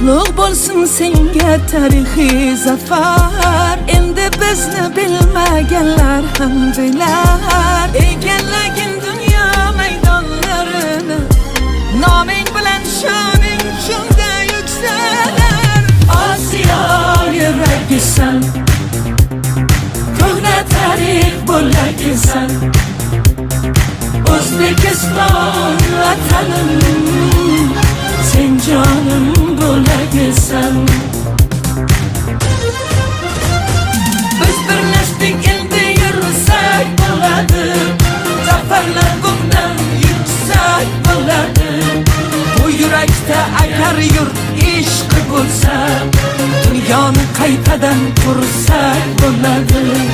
Qutlug bo'lsin senga tarixiy zafar. Endi bizni bilmaganlar ham bilar. Egallagin dunyo maydonlarini, noming bilan shoning shunda yuksalar. Osiyo yuragisan, ko'hna tarix bo'lagisan. O'zbekiston vatanim, sen jonim bo'lagisan. Biz birlashdik, endi yursak bo'ladi. Zafarlar bundan yuksak bo'ladi. Bu yurakda agar yurt ishqi bo'lsa, dunyoni qaytadan qursak bo'ladi.